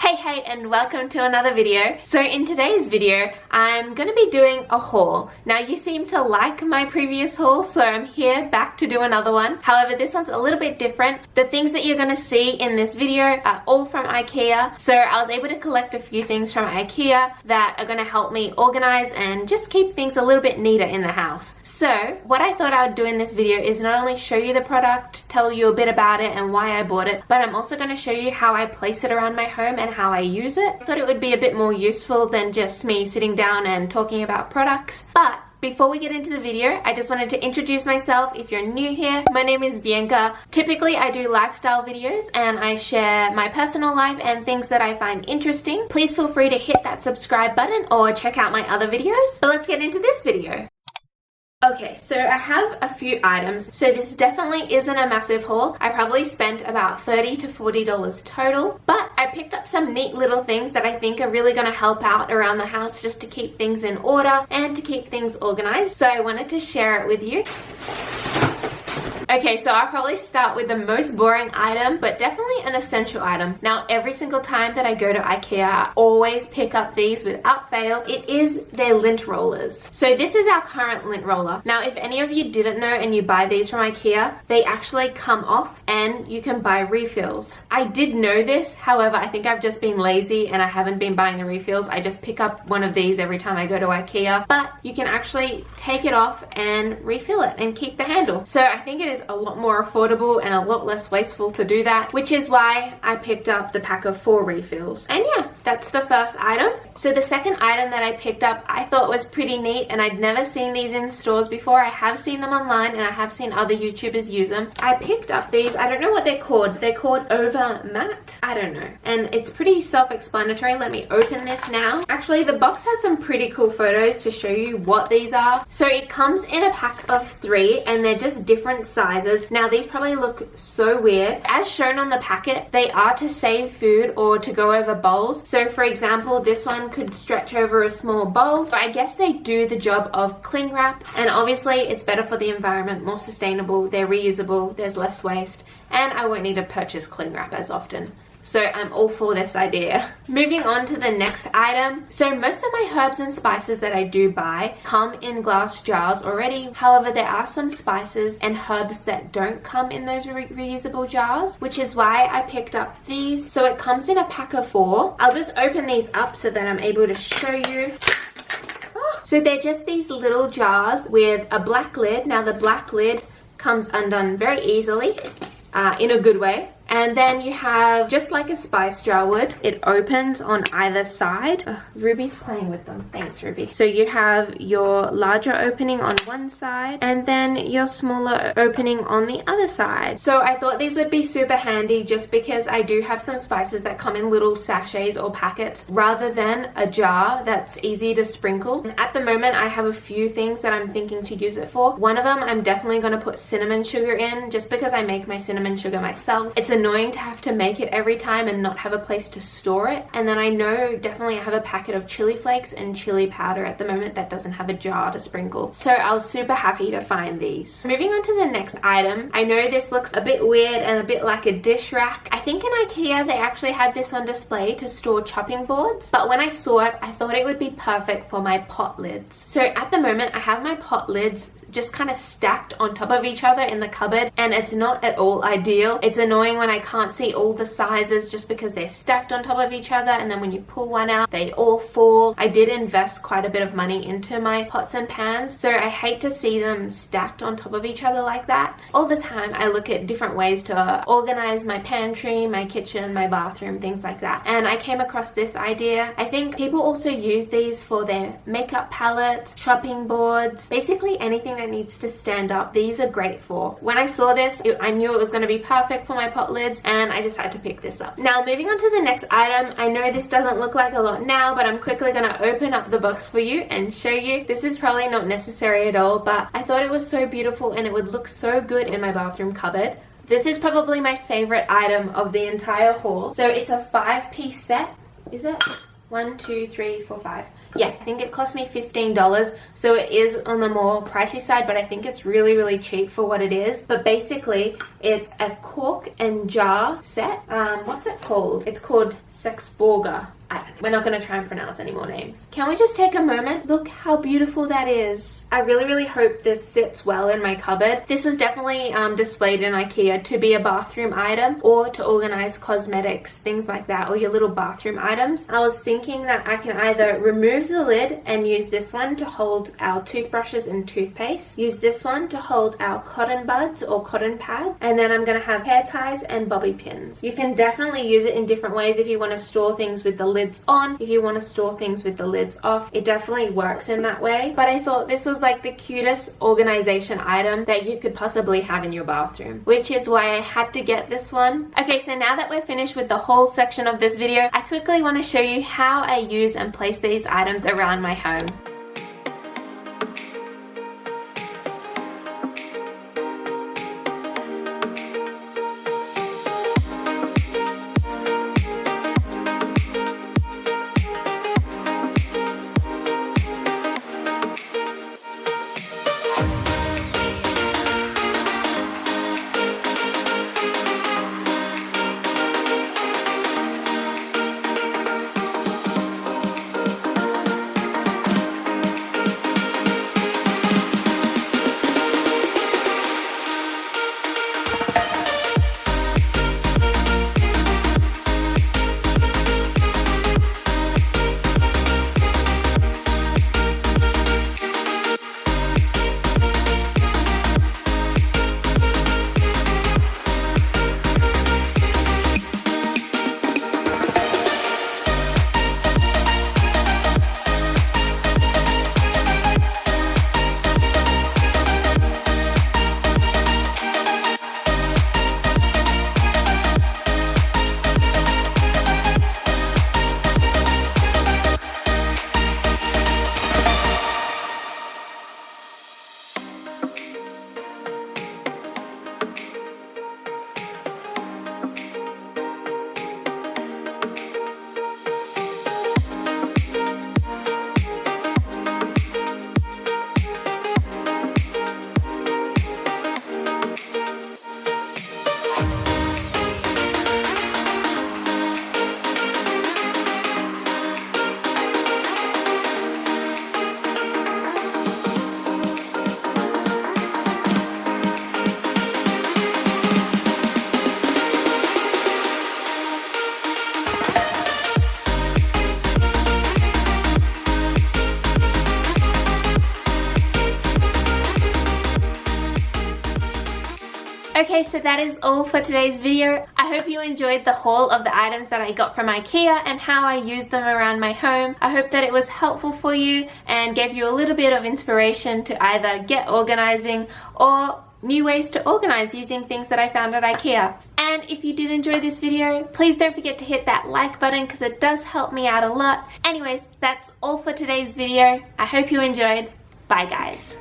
Hey and welcome to another video. So in today's video I'm going to be doing a haul. Now you seem to like my previous haul, so I'm here back to do another one. However, this one's a little bit different. The things that you're going to see in this video are all from IKEA. So I was able to collect a few things from IKEA that are going to help me organize and just keep things a little bit neater in the house. So what I thought I would do in this video is not only show you the product, tell you a bit about it and why I bought it, but I'm also going to show you how I place it around my home and how I use it. I thought it would be a bit more useful than just me sitting down and talking about products. But before we get into the video, I just wanted to introduce myself. If you're new here, my name is Bianca. Typically, I do lifestyle videos and I share my personal life and things that I find interesting. Please feel free to hit that subscribe button or check out my other videos. But let's get into this video. Okay, so I have a few items. So this definitely isn't a massive haul. I probably spent about $30 to $40 total, but I picked up some neat little things that I think are really going to help out around the house just to keep things in order and to keep things organized. So I wanted to share it with you. Okay, so I'll probably start with the most boring item, but definitely an essential item. Now, every single time that I go to IKEA, I always pick up these without fail. It is their lint rollers. So this is our current lint roller. Now, if any of you didn't know and you buy these from IKEA, they actually come off and you can buy refills. I did know this, however, I think I've just been lazy and I haven't been buying the refills. I just pick up one of these every time I go to IKEA, but you can actually take it off and refill it and keep the handle. So I think it is a lot more affordable and a lot less wasteful to do that, which is why I picked up the pack of 4 refills. And yeah, that's the first item. So the second item that I picked up I thought was pretty neat, and I'd never seen these in stores before. I have seen them online and I have seen other YouTubers use them. I picked up these, I don't know what they're called. They're called over mat? I don't know. And it's pretty self-explanatory. Let me open this now. Actually, the box has some pretty cool photos to show you what these are. So it comes in a pack of 3 and they're just different sizes. Now these probably look so weird. As shown on the packet, they are to save food or to go over bowls. So for example, this one could stretch over a small bowl. I guess they do the job of cling wrap, and obviously it's better for the environment, more sustainable, they're reusable, there's less waste, and I won't need to purchase cling wrap as often. So I'm all for this idea. Moving on to the next item. So most of my herbs and spices that I do buy come in glass jars already. However, there are some spices and herbs that don't come in those reusable jars, which is why I picked up these. So it comes in a pack of 4. I'll just open these up so that I'm able to show you. So they're just these little jars with a black lid. Now the black lid comes undone very easily, in a good way. And then you have, just like a spice jar would, it opens on either side. Ruby's playing with them. Thanks, Ruby. So you have your larger opening on one side and then your smaller opening on the other side. So I thought these would be super handy just because I do have some spices that come in little sachets or packets rather than a jar that's easy to sprinkle. And at the moment, I have a few things that I'm thinking to use it for. One of them, I'm definitely going to put cinnamon sugar in just because I make my cinnamon sugar myself. It's annoying to have to make it every time and not have a place to store it. And then I know definitely I have a packet of chili flakes and chili powder at the moment that doesn't have a jar to sprinkle. So I was super happy to find these. Moving on to the next item. I know this looks a bit weird and a bit like a dish rack. I think in IKEA they actually had this on display to store chopping boards, but when I saw it I thought it would be perfect for my pot lids. So at the moment I have my pot lids just kind of stacked on top of each other in the cupboard, and it's not at all ideal. It's annoying when I can't see all the sizes just because they're stacked on top of each other, and then when you pull one out they all fall. I did invest quite a bit of money into my pots and pans, so I hate to see them stacked on top of each other like that. All the time I look at different ways to organize my pantry, my kitchen, my bathroom, things like that, and I came across this idea. I think people also use these for their makeup palettes, chopping boards, basically anything that needs to stand up. These are great for. When I saw this, I knew it was going to be perfect for my pot lids, and I just had to pick this up. Now moving on to the next item. I know this doesn't look like a lot now, but I'm quickly going to open up the box for you and show you. This is probably not necessary at all, but I thought it was so beautiful and it would look so good in my bathroom cupboard. This is probably my favorite item of the entire haul. So it's a 5-piece set. Is it? 1, 2, 3, 4, 5. Yeah, I think it cost me $15, so it is on the more pricey side, but I think it's really, really cheap for what it is. But basically, it's a cork and jar set. What's it called? It's called Sexborger. I don't know. We're not going to try and pronounce any more names. Can we just take a moment? Look how beautiful that is. I really, really hope this sits well in my cupboard. This was definitely displayed in IKEA to be a bathroom item or to organize cosmetics, things like that, or your little bathroom items. I was thinking that I can either remove the lid and use this one to hold our toothbrushes and toothpaste, use this one to hold our cotton buds or cotton pads, and then I'm going to have hair ties and bobby pins. You can definitely use it in different ways if you want to store things with the lids on, if you want to store things with the lids off. It definitely works in that way, but I thought this was like the cutest organization item that you could possibly have in your bathroom, which is why I had to get this one. Okay, so now that we're finished with the whole section of this video, I quickly want to show you how I use and place these items around my home. Okay, so that is all for today's video. I hope you enjoyed the haul of the items that I got from IKEA and how I used them around my home. I hope that it was helpful for you and gave you a little bit of inspiration to either get organizing or new ways to organize using things that I found at IKEA. And if you did enjoy this video, please don't forget to hit that like button because it does help me out a lot. Anyways, that's all for today's video. I hope you enjoyed. Bye guys.